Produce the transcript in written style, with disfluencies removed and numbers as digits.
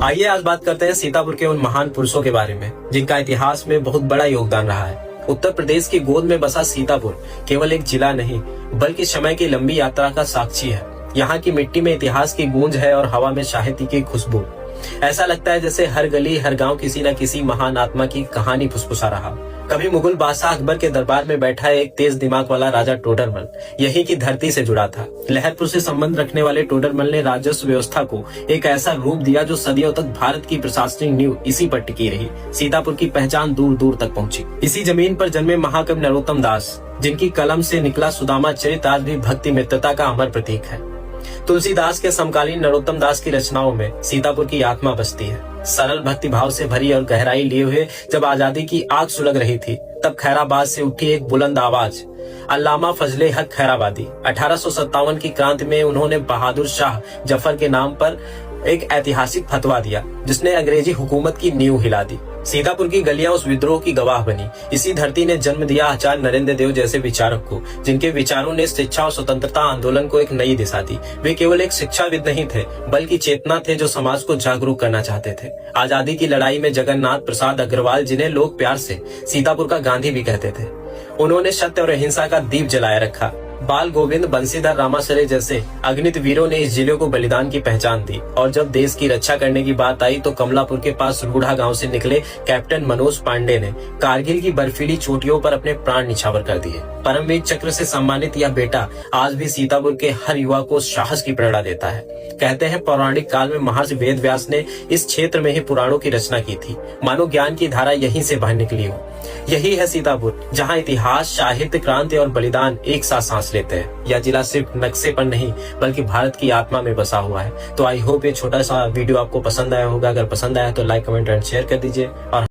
आइए आज बात करते हैं सीतापुर के उन महान पुरुषों के बारे में जिनका इतिहास में बहुत बड़ा योगदान रहा है। उत्तर प्रदेश की गोद में बसा सीतापुर केवल एक जिला नहीं बल्कि समय की लंबी यात्रा का साक्षी है। यहाँ की मिट्टी में इतिहास की गूंज है और हवा में साहित्य की खुशबू। ऐसा लगता है जैसे हर गली हर गांव किसी न किसी महान आत्मा की कहानी फुसफुसा रहा। कभी मुगल बादशाह अकबर के दरबार में बैठा एक तेज दिमाग वाला राजा टोडरमल यहीं की धरती से जुड़ा था। लहरपुर से संबंध रखने वाले टोडरमल ने राजस्व व्यवस्था को एक ऐसा रूप दिया जो सदियों तक भारत की प्रशासनिक नींव इसी पर टिकी रही। सीतापुर की पहचान दूर दूर तक पहुंची। इसी जमीन पर जन्मे महाकवि नरोत्तम दास, जिनकी कलम से निकला सुदामा चरित आज भी भक्ति मित्रता का अमर प्रतीक है। तुलसीदास के समकालीन नरोत्तम दास की रचनाओं में सीतापुर की आत्मा बसती है। सरल भक्ति भाव से भरी और गहराई लिए हुए जब आजादी की आग सुलग रही थी, तब खैराबाद से उठी एक बुलंद आवाज, अल्लामा फजले हक खैराबादी। 1857 की क्रांति में उन्होंने बहादुर शाह जफर के नाम पर एक ऐतिहासिक फतवा दिया, जिसने अंग्रेजी हुकूमत की नींव हिला दी। सीतापुर की गलियां उस विद्रोह की गवाह बनी। इसी धरती ने जन्म दिया आचार्य नरेंद्र देव जैसे विचारक को, जिनके विचारों ने शिक्षा और स्वतंत्रता आंदोलन को एक नई दिशा दी। वे केवल एक शिक्षाविद नहीं थे बल्कि चेतना थे जो समाज को जागरूक करना चाहते थे। आजादी की लड़ाई में जगन्नाथ प्रसाद अग्रवाल, जिन्हें लोग प्यार से सीतापुर का गांधी भी कहते थे, उन्होंने सत्य और अहिंसा का दीप जलाए रखा। बाल गोविंद, बंसीधर रामासरे जैसे अगणित वीरों ने इस जिले को बलिदान की पहचान दी। और जब देश की रक्षा करने की बात आई तो कमलापुर के पास रूढ़ा गांव से निकले कैप्टन मनोज पांडे ने कारगिल की बर्फीली चोटियों पर अपने प्राण निछावर कर दिए। परमवीर चक्र से सम्मानित यह बेटा आज भी सीतापुर के हर युवा को साहस की प्रेरणा देता है। कहते हैं पौराणिक काल में महर्षि वेद व्यास ने इस क्षेत्र में ही पुराणों की रचना की थी, मानो ज्ञान की धारा यहीं से बह निकली हो। यही है सीतापुर, जहाँ इतिहास, साहित्य, क्रांति और बलिदान एक साथ सांस लेते हैं। यह जिला सिर्फ नक्शे पर नहीं बल्कि भारत की आत्मा में बसा हुआ है। तो आई होप ये छोटा सा वीडियो आपको पसंद आया होगा। अगर पसंद आया तो लाइक, कमेंट एंड शेयर कर दीजिए। और